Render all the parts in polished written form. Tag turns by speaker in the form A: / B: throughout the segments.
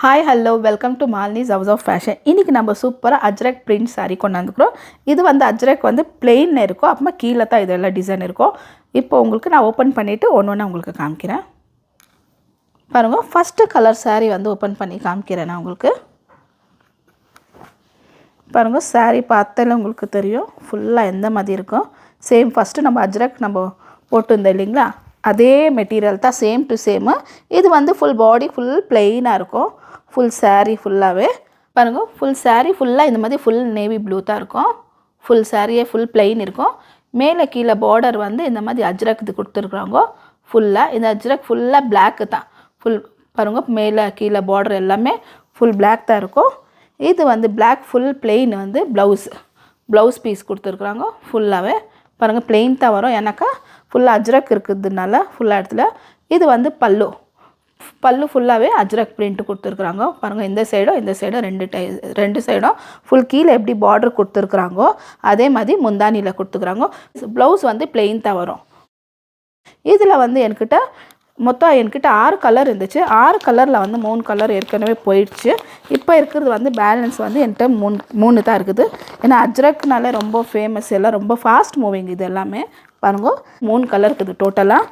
A: Hi hello welcome to Malini's house of fashion. இன்றைக்கி நம்ம சூப்பராக அஜ்ரக் பிரிண்ட் சாரீ கொண்டாந்துக்கிறோம். இது வந்து அஜ்ரக் வந்து பிளெயின் இருக்கும், அப்புறமா கீழே தான் இதெல்லாம் டிசைன் இருக்கும். இப்போ உங்களுக்கு நான் ஓப்பன் பண்ணிவிட்டு ஒன்று ஒன்று உங்களுக்கு காமிக்கிறேன். பாருங்கள், ஃபஸ்ட்டு கலர் சாரீ வந்து ஓப்பன் பண்ணி காமிக்கிறேன் நான் உங்களுக்கு. பாருங்கள், சாரீ பார்த்தாலே உங்களுக்கு தெரியும் ஃபுல்லாக எந்த மாதிரி இருக்கும். சேம் ஃபஸ்ட்டு நம்ம அஜ்ரக் நம்ம போட்டுருந்தோம் இல்லைங்களா, அதே மெட்டீரியல் தான், சேம் டு சேமு. இது வந்து ஃபுல் பாடி ஃபுல் பிளெயினாக இருக்கும். ஃபுல் சாரீ ஃபுல்லாகவே பாருங்கள், ஃபுல் சாரீ ஃபுல்லாக இந்த மாதிரி ஃபுல் நேவி ப்ளூ தான் இருக்கும். ஃபுல் சாரியே ஃபுல் பிளெயின் இருக்கும். மேலே கீழே பார்டர் வந்து இந்த மாதிரி அஜ்ரக் இது கொடுத்துருக்குறாங்க ஃபுல்லாக. இந்த அஜ்ரக் ஃபுல்லாக பிளாக்கு தான் ஃபுல். பாருங்கள், மேலே கீழே பார்டர் எல்லாமே ஃபுல் பிளாக் தான் இருக்கும். இது வந்து பிளாக் ஃபுல் பிளெயின் வந்து ப்ளவுஸ் பீஸ் கொடுத்துருக்குறாங்க ஃபுல்லாகவே. பாருங்கள், பிளெயின் தான் வரும், ஏன்னாக்கா ஃபுல்லாக அஜ்ரக் இருக்கிறதுனால ஃபுல்லாக இடத்துல. இது வந்து பல்லு ஃபுல்லாகவே அஜ்ரக் பிரிண்ட் கொடுத்துருக்குறாங்க. பாருங்கள், இந்த சைடும் ரெண்டு சைடும் ஃபுல் கீழே எப்படி பார்டர் கொடுத்துருக்குறாங்கோ அதே மாதிரி முந்தானியில் கொடுத்துருக்குறாங்க. ப்ளவுஸ் வந்து பிளெயின் தான் வரும். இதில் வந்து என்கிட்ட 6 கலர் இருந்துச்சு. 6 கலரில் வந்து 3 கலர் ஏற்கனவே போயிடுச்சு. இப்போ இருக்கிறது வந்து பேலன்ஸ் வந்து என்கிட்ட 3 தான் இருக்குது. ஏன்னா அஜ்ரக்னால ரொம்ப ஃபேமஸ், எல்லாம் ரொம்ப ஃபாஸ்ட் மூவிங் இது எல்லாமே. பாருங்கள், 3 கலர் இருக்குது டோட்டலாக.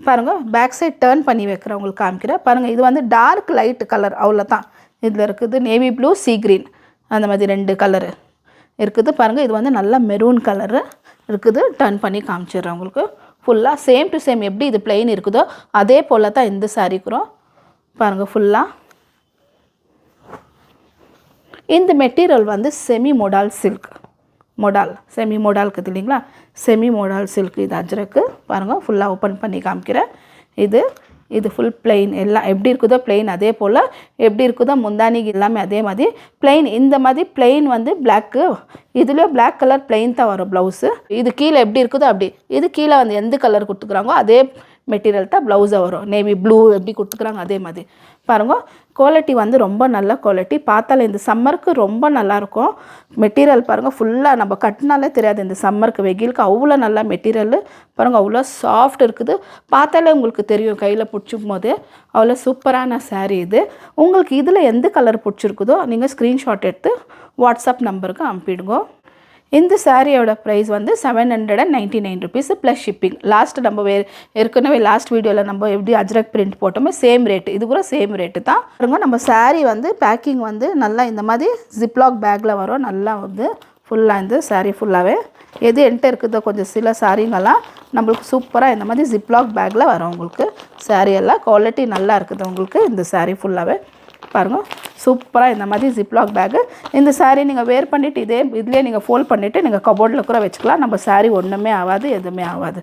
A: பாருங்கள், பேக் சைட் டேர்ன் பண்ணி வைக்கிறேன் உங்களுக்கு காமிக்கிறேன். பாருங்கள், இது வந்து டார்க் லைட் கலர் அவ்வளோ தான் இதில் இருக்குது. நேவி ப்ளூ, சீ க்ரீன், அந்த மாதிரி 2 கலரு இருக்குது. பாருங்கள், இது வந்து நல்லா மெரூன் கலரு இருக்குது. டர்ன் பண்ணி காமிச்சிடுறேன் உங்களுக்கு. ஃபுல்லாக சேம் டு சேம் எப்படி இது பிளெயின் இருக்குதோ அதே போல் தான் இந்த சாரீக்குறோம். பாருங்கள், ஃபுல்லாக இந்த மெட்டீரியல் வந்து செமி மோடால் சில்க். செமி மோடால் இருக்குது இல்லைங்களா, செமி மோடால் சில்க். இது அஜ்ரக்கு. பாருங்கள், ஃபுல்லாக ஓப்பன் பண்ணி காமிக்கிறேன். இது ஃபுல் பிளெயின், எல்லாம் எப்படி இருக்குதோ பிளெயின் அதே போல், எப்படி இருக்குதோ முந்தானி எல்லாமே அதே மாதிரி பிளெயின். இந்த மாதிரி பிளெயின் வந்து பிளாக்கு, இதுலேயே பிளாக் கலர் பிளெயின் தான் வரும் ப்ளவுஸு. இது கீழே எப்படி இருக்குதோ அப்படி. இது கீழே வந்து எந்த கலர் கொடுத்துக்குறாங்கோ அதே மெட்டீரியல் தான் ப்ளவுஸாக வரும். நேவி ப்ளூ எப்படி கொடுத்துக்குறாங்க அதே மாதிரி. பாருங்கள், குவாலிட்டி வந்து ரொம்ப நல்ல குவாலிட்டி. பார்த்தாலே இந்த சம்மருக்கு ரொம்ப நல்லாயிருக்கும் மெட்டீரியல். பாருங்கள், ஃபுல்லாக நம்ம கட்டினாலே தெரியாது இந்த சம்மருக்கு, வெயிலுக்கு அவ்வளோ நல்லா மெட்டீரியல். பாருங்கள், அவ்வளோ சாஃப்ட் இருக்குது. பார்த்தாலே உங்களுக்கு தெரியும் கையில் பிடிச்சிக்கும் போது அவ்வளோ சூப்பரான சாரீ இது. உங்களுக்கு இதில் எந்த கலர் பிடிச்சிருக்குதோ நீங்கள் ஸ்க்ரீன்ஷாட் எடுத்து வாட்ஸ்அப் நம்பருக்கு அனுப்பிடுங்க. இந்த சாரியோட ப்ரைஸ் வந்து 799 ருபீஸ் ப்ளஸ் ஷிப்பிங். நம்ம ஏற்கனவே லாஸ்ட் வீடியோவில் நம்ம எப்படி அஜ்ரக் பிரிண்ட் போட்டோமோ சேம் ரேட்டு, இது கூட சேம் ரேட்டு தான். பாருங்க, நம்ம சாரீ வந்து பேக்கிங் வந்து நல்லா இந்த மாதிரி ஜிப்லாக் பேக்கில் வரும். நல்லா வந்து ஃபுல்லாக இந்த சாரீ ஃபுல்லாகவே எது என்கிட்ட இருக்குதோ கொஞ்சம் சில சாரீங்கெல்லாம் நம்மளுக்கு சூப்பராக இந்த மாதிரி ஜிப்லாக் பேக்கில் வரும். உங்களுக்கு சாரீ எல்லாம் குவாலிட்டி நல்லா இருக்குது உங்களுக்கு. இந்த சாரீ ஃபுல்லாகவே பாருங்கள், சூப்பராக இந்த மாதிரி ஜிப்லாக் பேக்கு. இந்த சாரீ நீங்கள் வேர் பண்ணிவிட்டு இதுலேயே நீங்கள் ஃபோல்ட் பண்ணிவிட்டு நீங்கள் கபோர்டில் கூட வச்சுக்கலாம். நம்ம சாரீ ஒன்றுமே ஆகாது, எதுவுமே ஆகாது.